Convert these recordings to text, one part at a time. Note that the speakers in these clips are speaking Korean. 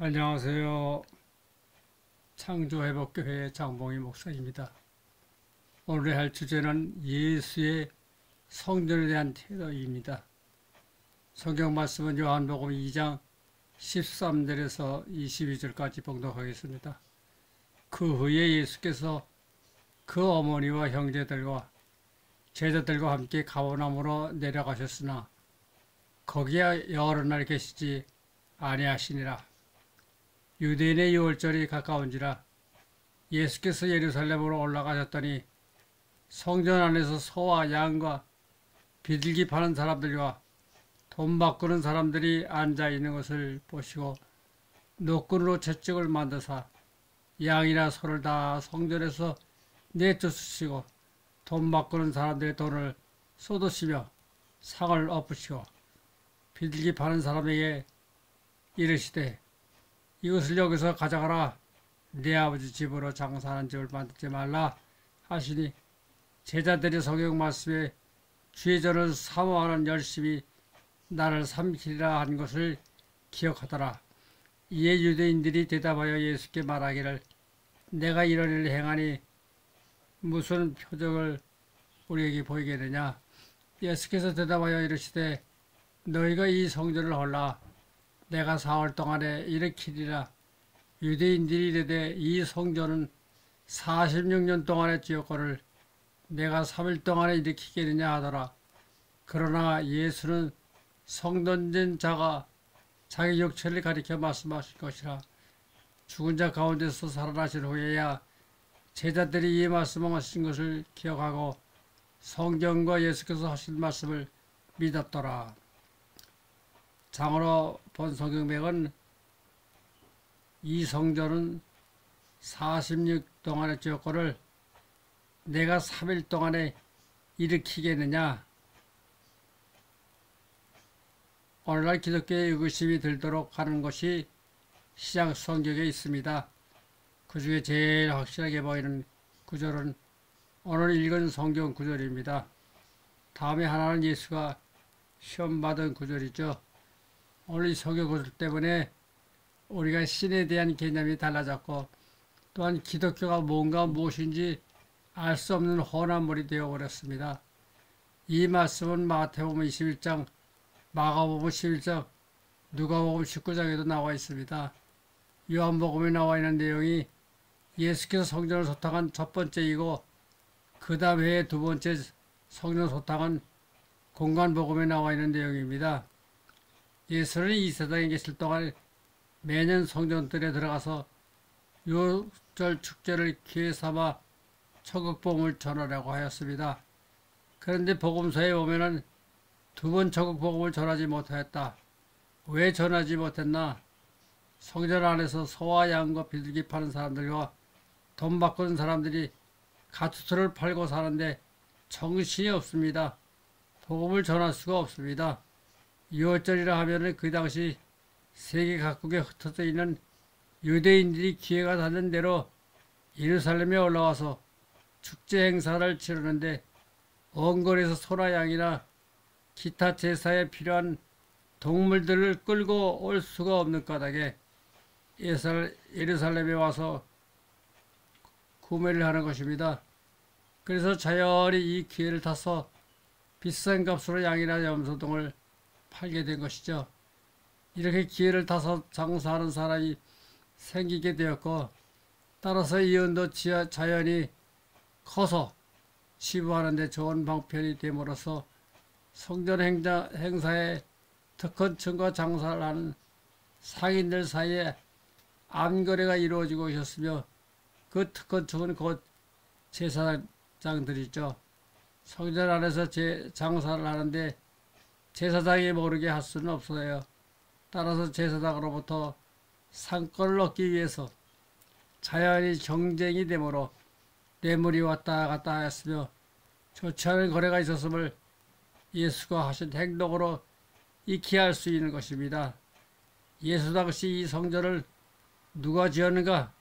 안녕하세요. 창조회복교회 장봉희 목사입니다. 오늘 할 주제는 예수의 성전에 대한 태도입니다. 성경 말씀은 요한복음 2장 13절에서 22절까지 봉독하겠습니다. 그 후에 예수께서 그 어머니와 형제들과 제자들과 함께 가버나움으로 내려가셨으나 거기에 여러 날 계시지 아니하시니라. 유대인의 유월절이 가까운지라 예수께서 예루살렘으로 올라가셨더니 성전 안에서 소와 양과 비둘기 파는 사람들과 돈 바꾸는 사람들이 앉아 있는 것을 보시고 노끈으로 채찍을 만드사 양이나 소를 다 성전에서 내쫓으시고 돈 바꾸는 사람들의 돈을 쏟으시며 상을 엎으시고 비둘기 파는 사람에게 이르시되 이것을 여기서 가져가라. 내 아버지 집으로 장사하는 집을 만들지 말라 하시니 제자들이 성경 말씀에 주의 전을 사모하는 열심히 나를 삼키리라 한 것을 기억하더라. 이에 유대인들이 대답하여 예수께 말하기를 내가 이런 일을 행하니 무슨 표적을 우리에게 보이겠느냐. 예수께서 대답하여 이르시되 너희가 이 성전을 헐라 내가 4월 동안에 일으키리라. 유대인들이 이르되 이 성전은 46년 동안의 지었거를 내가 3일 동안에 일으키겠느냐 하더라. 그러나 예수는 성전된 자가 자기 육체를 가리켜 말씀하실 것이라. 죽은 자 가운데서 살아나신 후에야 제자들이 이 말씀하신 것을 기억하고 성경과 예수께서 하신 말씀을 믿었더라. 장으로 본 성경백은 이 성전은 46 동안의 지었거를 내가 3일 동안에 일으키겠느냐. 오늘날 기독교의 의구심이 들도록 하는 것이 신약 성경에 있습니다. 그 중에 제일 확실하게 보이는 구절은 오늘 읽은 성경 구절입니다. 다음에 하나는 예수가 시험 받은 구절이죠. 오늘 이 성경 구절 때문에 우리가 신에 대한 개념이 달라졌고 또한 기독교가 뭔가 무엇인지 알 수 없는 혼합물이 되어버렸습니다. 이 말씀은 마태복음 21장, 마가복음 11장, 누가복음 19장에도 나와 있습니다. 요한복음에 나와 있는 내용이 예수께서 성전을 소탕한 첫 번째이고 그 다음 해의 두 번째 성전 소탕은 공간복음에 나와 있는 내용입니다. 예수는 이 세상에 계실 동안 매년 성전들에 들어가서 유월절 축제를 기회 삼아 천국복음을 전하려고 하였습니다. 그런데 복음서에 보면은 두 번 천국복음을 전하지 못하였다. 왜 전하지 못했나? 성전 안에서 소와 양과 비둘기 파는 사람들과 돈 바꾸는 사람들이 가투스를 팔고 사는데 정신이 없습니다. 복음을 전할 수가 없습니다. 유월절이라 하면은 그 당시 세계 각국에 흩어져 있는 유대인들이 기회가 닿는 대로 예루살렘에 올라와서 축제 행사를 치르는데 원거리에서 소나 양이나 기타 제사에 필요한 동물들을 끌고 올 수가 없는 까닭에 예루살렘에 와서 구매를 하는 것입니다. 그래서 자연히 이 기회를 타서 비싼 값으로 양이나 염소 등을 팔게 된 것이죠. 이렇게 기회를 타서 장사하는 사람이 생기게 되었고 따라서 이언도 자연히 커서 치부하는 데 좋은 방편이 됨으로써 성전 행사에 특권층과 장사를 하는 상인들 사이에 암거래가 이루어지고 있었으며 그 특권층은 곧 제사장들이죠. 성전 안에서 장사를 하는데 제사장이 모르게 할 수는 없어요. 따라서 제사장으로부터 상권을 얻기 위해서 자연히 경쟁이 되므로 뇌물이 왔다 갔다 하였으며 좋지 않은 거래가 있었음을 예수가 하신 행동으로 익히 알 수 있는 것입니다. 예수 당시 이 성전을 누가 지었는가?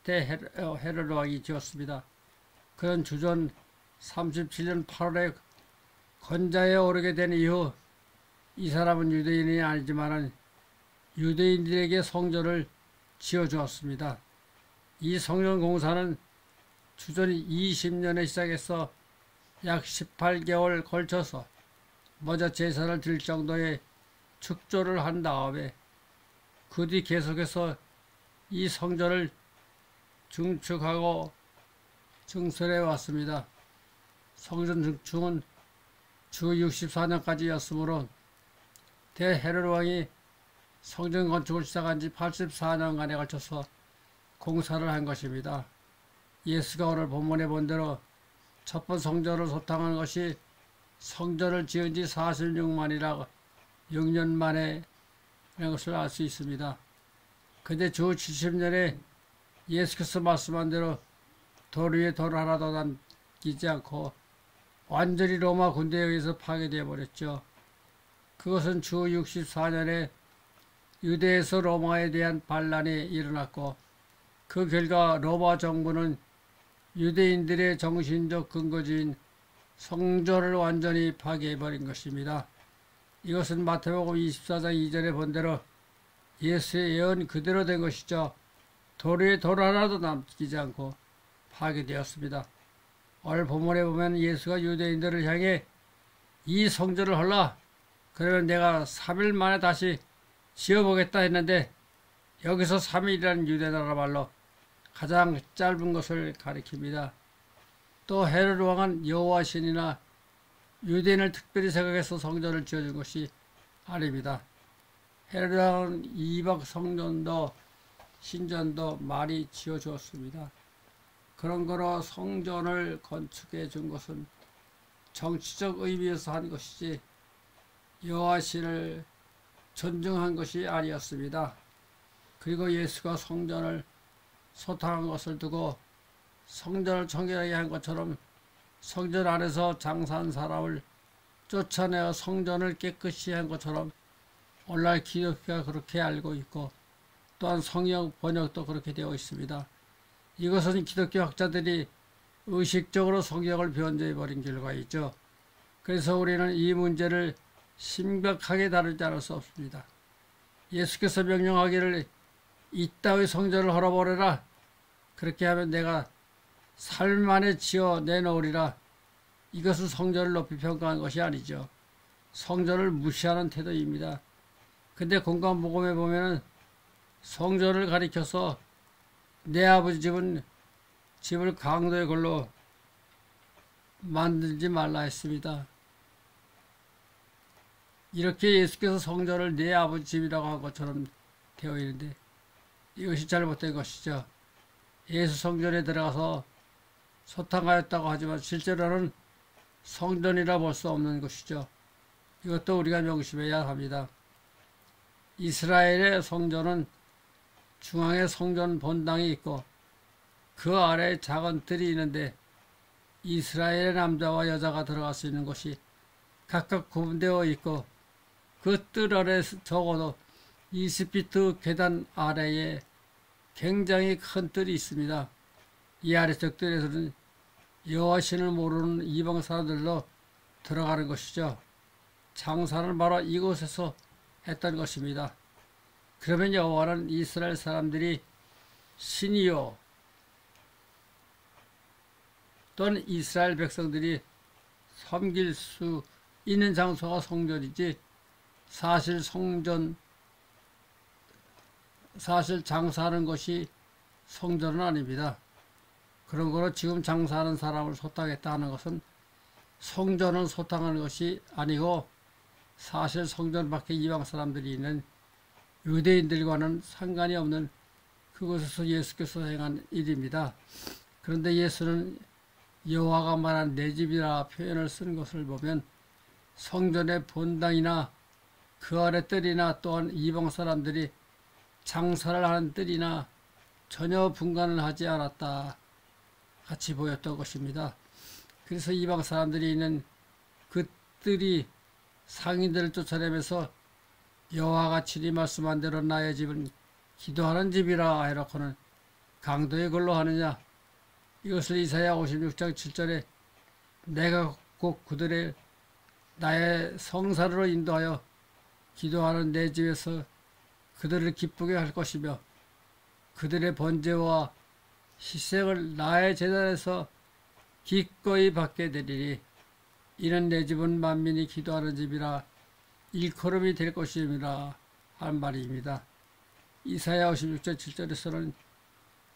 헤로드 왕이 지었습니다. 그는 주전 37년 8월에 권자에 오르게 된 이후 이 사람은 유대인이 아니지만 유대인들에게 성전을 지어주었습니다. 이 성전 공사는 주전 20년에 시작해서 약 18개월 걸쳐서 먼저 제사를 드릴 정도의 축조를 한 다음에 그 뒤 계속해서 이 성전을 증축하고 증설해 왔습니다. 성전 증축은 주 64년까지였으므로 대헤롯 왕이 성전 건축을 시작한 지 84년간에 걸쳐서 공사를 한 것입니다. 예수가 오늘 본문에 본 대로 첫 번 성전을 소탕한 것이 성전을 지은 지 46만이라 6년 만에 라는 것을 알 수 있습니다. 근데 주 70년에 예수께서 말씀한 대로 돌 위에 돌 하나도 남기지 않고 완전히 로마 군대에 의해서 파괴되어 버렸죠. 그것은 주 64년에 유대에서 로마에 대한 반란이 일어났고 그 결과 로마 정부는 유대인들의 정신적 근거지인 성전을 완전히 파괴해버린 것입니다. 이것은 마태복음 24장 2절에 본 대로 예수의 예언 그대로 된 것이죠. 돌 위에 돌 하나도 남기지 않고 파괴되었습니다. 오늘 본문에 보면 예수가 유대인들을 향해 이 성전을 헐라 그러면 내가 3일 만에 다시 지어보겠다 했는데 여기서 3일이라는 유대나라 말로 가장 짧은 것을 가리킵니다. 또 헤롯 왕은 여호와 신이나 유대인을 특별히 생각해서 성전을 지어준 것이 아닙니다. 헤롯 왕은 이방 성전도 신전도 많이 지어주었습니다. 그런 거로 성전을 건축해 준 것은 정치적 의미에서 한 것이지 여호와 신을 존중한 것이 아니었습니다. 그리고 예수가 성전을 소탕한 것을 두고 성전을 청결하게 한 것처럼 성전 안에서 장사한 사람을 쫓아내어 성전을 깨끗이 한 것처럼 오늘날 기독교가 그렇게 알고 있고 또한 성경 번역도 그렇게 되어 있습니다. 이것은 기독교 학자들이 의식적으로 성경을 변조해버린 결과이죠. 그래서 우리는 이 문제를 심각하게 다루지 않을 수 없습니다. 예수께서 명령하기를 이따위 성전을 헐어버려라. 그렇게 하면 내가 3일 만에 지어 내놓으리라. 이것은 성전을 높이 평가한 것이 아니죠. 성전을 무시하는 태도입니다. 근데 공관복음에 보면은 성전을 가리켜서 내 아버지 집을 강도의 걸로 만들지 말라 했습니다. 이렇게 예수께서 성전을 내 아버지 집이라고 한 것처럼 되어 있는데 이것이 잘못된 것이죠. 예수 성전에 들어가서 소탕하였다고 하지만 실제로는 성전이라 볼 수 없는 것이죠. 이것도 우리가 명심해야 합니다. 이스라엘의 성전은 중앙에 성전 본당이 있고 그 아래에 작은 뜰이 있는데 이스라엘의 남자와 여자가 들어갈 수 있는 곳이 각각 구분되어 있고 그 뜰 아래 적어도 20피트 계단 아래에 굉장히 큰 뜰이 있습니다. 이 아래쪽 뜰에서는 여호와 신을 모르는 이방 사람들도 들어가는 것이죠. 장사는 바로 이곳에서 했던 것입니다. 그러면 여호와는 이스라엘 사람들이 신이요 또는 이스라엘 백성들이 섬길 수 있는 장소가 성전이지 사실 장사하는 것이 성전은 아닙니다. 그런 거로 지금 장사하는 사람을 소탕했다 하는 것은 성전을 소탕하는 것이 아니고 사실 성전 밖에 이방 사람들이 있는 유대인들과는 상관이 없는 그곳에서 예수께서 행한 일입니다. 그런데 예수는 여호와가 말한 내 집이라 표현을 쓴 것을 보면 성전의 본당이나 그 아래 뜰이나 또한 이방 사람들이 장사를 하는 뜰이나 전혀 분간을 하지 않았다 같이 보였던 것입니다. 그래서 이방 사람들이 있는 그 뜰이 상인들을 쫓아내면서 여호와가 친히 말씀한 대로 나의 집은 기도하는 집이라 해놓고는 강도의 걸로 하느냐. 이것을 이사야 56장 7절에 내가 곧 그들의 나의 성사로 인도하여 기도하는 내 집에서 그들을 기쁘게 할 것이며 그들의 번제와 희생을 나의 제단에서 기꺼이 받게 되리니 이는 내 집은 만민이 기도하는 집이라 일컬음이 될 것임이라 한 말입니다. 이사야 56절 7절에서는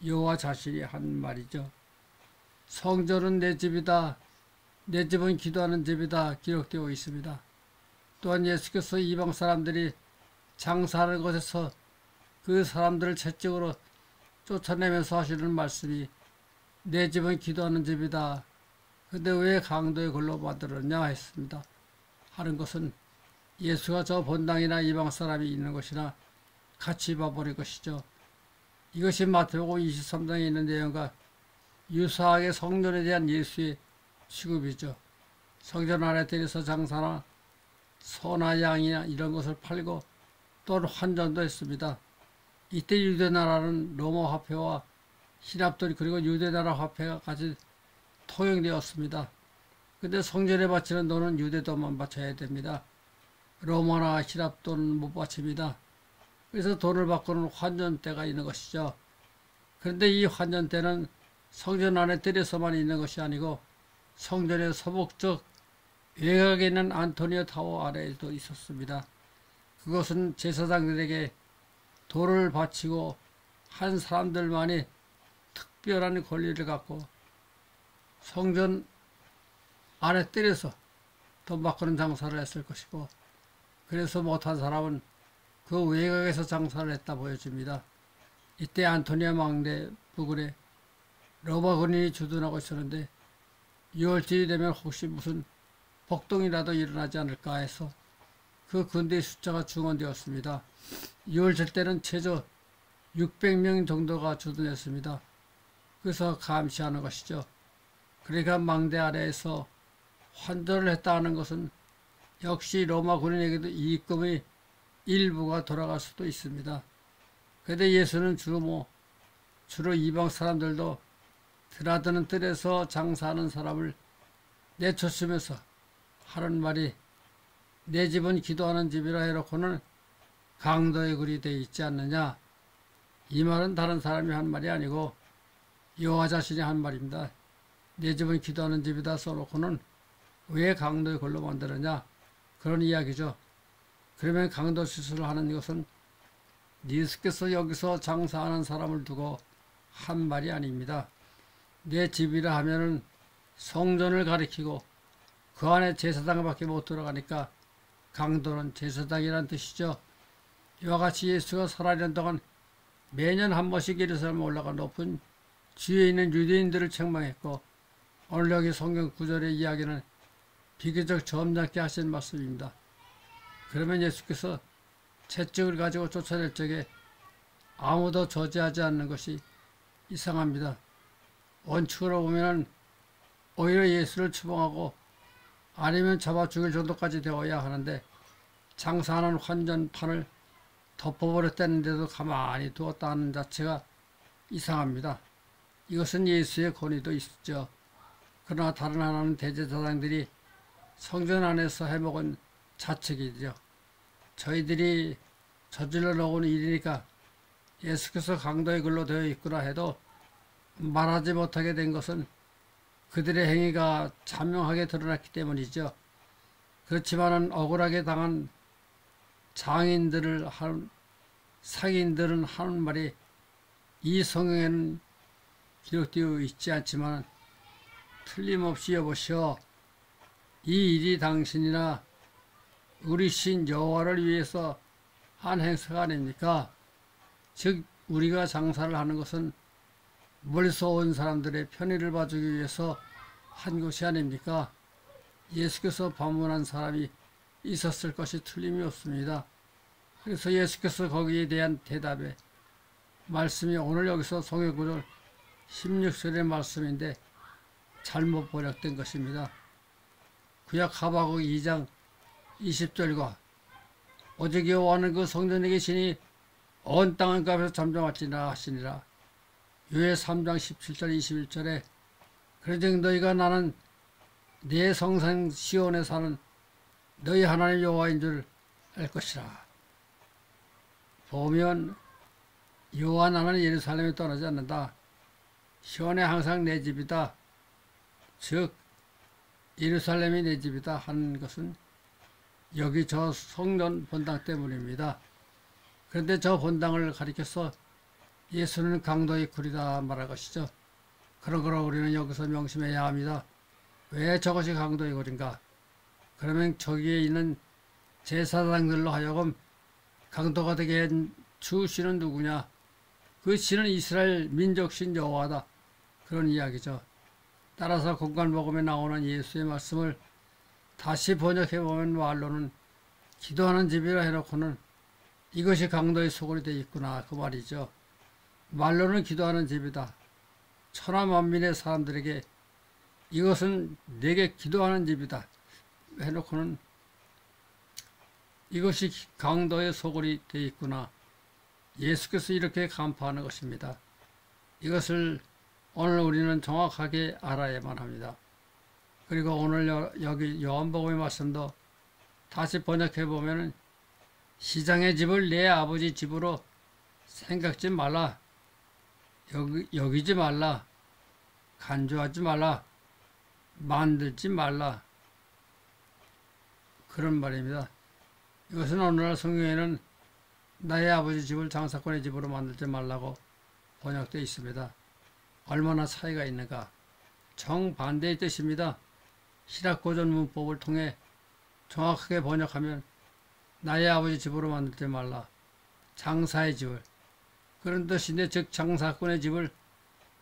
여호와 자신이 한 말이죠. 성전은 내 집이다. 내 집은 기도하는 집이다. 기록되어 있습니다. 또한 예수께서 이방 사람들이 장사하는 곳에서 그 사람들을 채찍으로 쫓아내면서 하시는 말씀이 내 집은 기도하는 집이다. 근데 왜 강도의 걸로 만들었냐 했습니다. 하는 것은 예수가 저 본당이나 이방 사람이 있는 것이나 같이 봐버릴 것이죠. 이것이 마태복음 23장에 있는 내용과 유사하게 성전에 대한 예수의 취급이죠. 성전 안에 들여서 장사나 소나 양이나 이런 것을 팔고 또는 환전도 했습니다. 이때 유대나라는 로마 화폐와 신합돌이 그리고 유대나라 화폐가 같이 통용되었습니다. 근데 성전에 바치는 돈은 유대돈만 바쳐야 됩니다. 로마나 신합돈은 못 바칩니다. 그래서 돈을 바꾸는 환전대가 있는 것이죠. 그런데 이 환전대는 성전 안에 들여서만 있는 것이 아니고 성전의 서북쪽 외곽에 있는 안토니오 타워 아래에도 있었습니다. 그것은 제사장들에게 돈을 바치고 한 사람들만이 특별한 권리를 갖고 성전 안에 들여서 돈 바꾸는 장사를 했을 것이고 그래서 못한 사람은 그 외곽에서 장사를 했다 보여집니다. 이때 안토니아 망대 부근에 로마 군인이 주둔하고 있었는데 6월절이 되면 혹시 무슨 폭동이라도 일어나지 않을까 해서 그 군대의 숫자가 증원되었습니다. 6월절 때는 최저 600명 정도가 주둔했습니다. 그래서 감시하는 것이죠. 그러니까 망대 아래에서 환전을 했다 하는 것은 역시 로마 군인에게도 이익금의 일부가 돌아갈 수도 있습니다. 그런데 예수는 주로 이방 사람들도 드나드는 뜰에서 장사하는 사람을 내쫓으면서 하는 말이 내 집은 기도하는 집이라 해놓고는 강도의 글이 되어 있지 않느냐. 이 말은 다른 사람이 한 말이 아니고 여호와 자신이 한 말입니다. 내 집은 기도하는 집이다 써놓고는 왜 강도의 글로 만들었냐. 그런 이야기죠. 그러면 강도 시술을 하는 것은 예수께서 여기서 장사하는 사람을 두고 한 말이 아닙니다. 내 집이라 하면은 성전을 가리키고 그 안에 제사장밖에 못 들어가니까 강도는 제사장이란 뜻이죠. 이와 같이 예수가 살아있는 동안 매년 한 번씩 예루살렘에 올라가 높은 지위에 있는 유대인들을 책망했고 오늘 여기 성경 구절의 이야기는 비교적 점잖게 하신 말씀입니다. 그러면 예수께서 채찍을 가지고 쫓아낼 적에 아무도 저지하지 않는 것이 이상합니다. 원칙으로 보면 오히려 예수를 추방하고 아니면 잡아 죽일 정도까지 되어야 하는데 장사하는 환전판을 덮어버렸다는데도 가만히 두었다는 자체가 이상합니다. 이것은 예수의 권위도 있죠. 그러나 다른 하나는 대제사장들이 성전 안에서 해먹은 자책이죠. 저희들이 저질러 놓은 일이니까 예수께서 강도의 글로 되어 있구나 해도 말하지 못하게 된 것은 그들의 행위가 자명하게 드러났기 때문이죠. 그렇지만은 억울하게 당한 상인들은 하는 말이 이 성경에는 기록되어 있지 않지만 틀림없이 여보시오. 이 일이 당신이나 우리 신 여호와를 위해서 한 행사가 아닙니까? 즉 우리가 장사를 하는 것은 멀리서 온 사람들의 편의를 봐주기 위해서 한 것이 아닙니까? 예수께서 방문한 사람이 있었을 것이 틀림이 없습니다. 그래서 예수께서 거기에 대한 대답에 말씀이 오늘 여기서 성경구절 16절의 말씀인데 잘못 번역된 것입니다. 구약 하박국 2장 20절과 오직 여호와는 그 성전에 계시니 온 땅은 값에서 잠잠할지니라 하시니라. 요엘 3장 17절 21절에 그러즉 너희가 나는 내 성산 시온에 사는 너희 하나님 여호와인 줄 알 것이라. 보면 여호와 나는 예루살렘에 떠나지 않는다. 시온에 항상 내 집이다. 즉 예루살렘이 내 집이다 하는 것은 여기 저 성전 본당 때문입니다. 그런데 저 본당을 가리켜서 예수는 강도의 굴이다 말할 것이죠. 그런 거로 우리는 여기서 명심해야 합니다. 왜 저것이 강도의 굴인가? 그러면 저기에 있는 제사장들로 하여금 강도가 되게 한 주 신은 누구냐? 그 신은 이스라엘 민족신 여호와다. 그런 이야기죠. 따라서 공관복음에 나오는 예수의 말씀을 다시 번역해보면 말로는 기도하는 집이라 해놓고는 이것이 강도의 소굴이 되어 있구나 그 말이죠. 말로는 기도하는 집이다. 천하 만민의 사람들에게 이것은 내게 기도하는 집이다 해놓고는 이것이 강도의 소굴이 되어 있구나. 예수께서 이렇게 간파하는 것입니다. 이것을 오늘 우리는 정확하게 알아야만 합니다. 그리고 오늘 여기 요한복음의 말씀도 다시 번역해보면 시장의 집을 내 아버지 집으로 생각지 말라. 여기지 말라. 간주하지 말라. 만들지 말라. 그런 말입니다. 이것은 오늘날 성경에는 나의 아버지 집을 장사꾼의 집으로 만들지 말라고 번역되어 있습니다. 얼마나 차이가 있는가. 정반대의 뜻입니다. 신학고전 문법을 통해 정확하게 번역하면 나의 아버지 집으로 만들지 말라. 장사의 집을. 그런 뜻인데 즉 장사꾼의 집을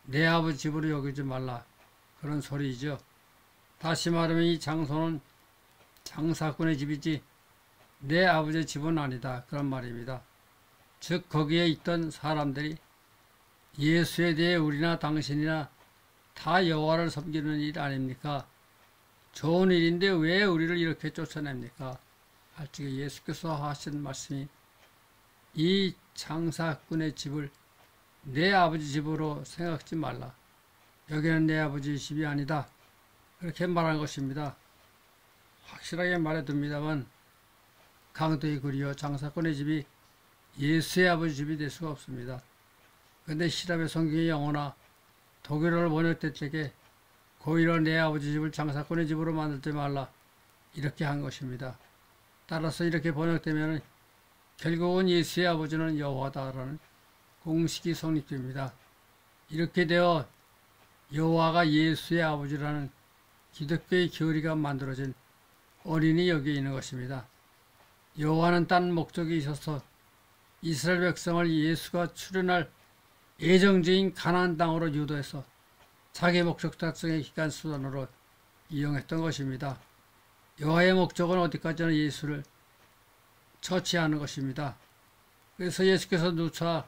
내 아버지 집으로 여기지 말라. 그런 소리이죠. 다시 말하면 이 장소는 장사꾼의 집이지 내 아버지의 집은 아니다. 그런 말입니다. 즉 거기에 있던 사람들이 예수에 대해 우리나 당신이나 다 여호와를 섬기는 일 아닙니까? 좋은 일인데 왜 우리를 이렇게 쫓아냅니까? 할 적에 예수께서 하신 말씀이 이 장사꾼의 집을 내 아버지 집으로 생각지 말라. 여기는 내 아버지 집이 아니다. 그렇게 말한 것입니다. 확실하게 말해둡니다만 강도의 굴이요 장사꾼의 집이 예수의 아버지 집이 될 수가 없습니다. 그런데 시랍의 성경의 영어나 독일어를 번역될 적에 고의로 내 아버지 집을 장사꾼의 집으로 만들지 말라 이렇게 한 것입니다. 따라서 이렇게 번역되면 결국은 예수의 아버지는 여호와다라는 공식이 성립됩니다. 이렇게 되어 여호와가 예수의 아버지라는 기독교의 교리가 만들어진 원인이 여기에 있는 것입니다. 여호와는 딴 목적이 있어서 이스라엘 백성을 예수가 출현할 예정지인 가나안 땅으로 유도해서 자기 목적 달성의 기간 수단으로 이용했던 것입니다. 여호와의 목적은 어디까지나 예수를 처치하는 것입니다. 그래서 예수께서 누차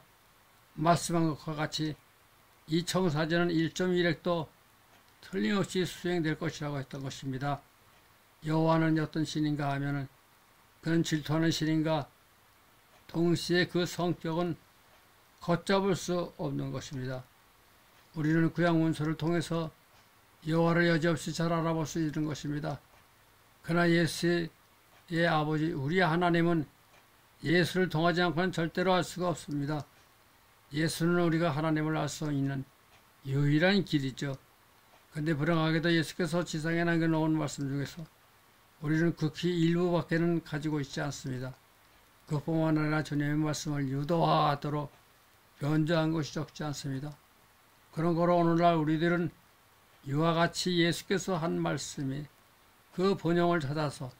말씀한 것과 같이 이 청사제는 1.1획도 틀림없이 수행될 것이라고 했던 것입니다. 여호와는 어떤 신인가 하면은 그는 질투하는 신인가 동시에 그 성격은 걷잡을 수 없는 것입니다. 우리는 구약 문서를 통해서 여호와를 여지없이 잘 알아볼 수 있는 것입니다. 그러나 예수의 아버지 우리 하나님은 예수를 통하지 않고는 절대로 알 수가 없습니다. 예수는 우리가 하나님을 알 수 있는 유일한 길이죠. 그런데 불행하게도 예수께서 지상에 남겨놓은 말씀 중에서 우리는 극히 일부밖에는 가지고 있지 않습니다. 그뿐만 아니라 주님의 말씀을 유도화하도록 변조한 것이 적지 않습니다. 그런 거로 오늘날 우리들은 이와 같이 예수께서 한 말씀이 그 본영을 찾아서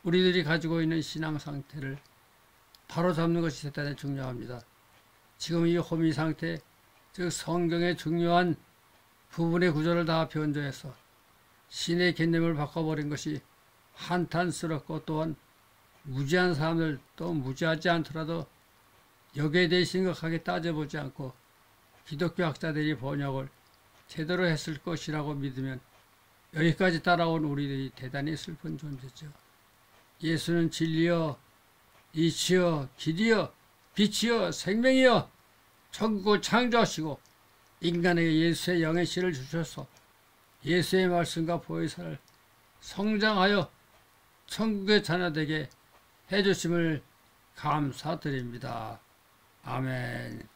우리들이 가지고 있는 신앙 상태를 바로잡는 것이 대단히 중요합니다. 지금 이 호미 상태, 즉 성경의 중요한 부분의 구조를 다 변조해서 신의 개념을 바꿔버린 것이 한탄스럽고 또한 무지한 사람들 또 무지하지 않더라도 여기에 대해 심각하게 따져보지 않고 기독교 학자들이 번역을 제대로 했을 것이라고 믿으면 여기까지 따라온 우리들이 대단히 슬픈 존재죠. 예수는 진리여 이치여 길이여 빛이여 생명이여 천국을 창조하시고 인간에게 예수의 영의 씨를 주셔서 예수의 말씀과 보혜사를 성장하여 천국의 자녀되게 해주심을 감사드립니다. 아멘.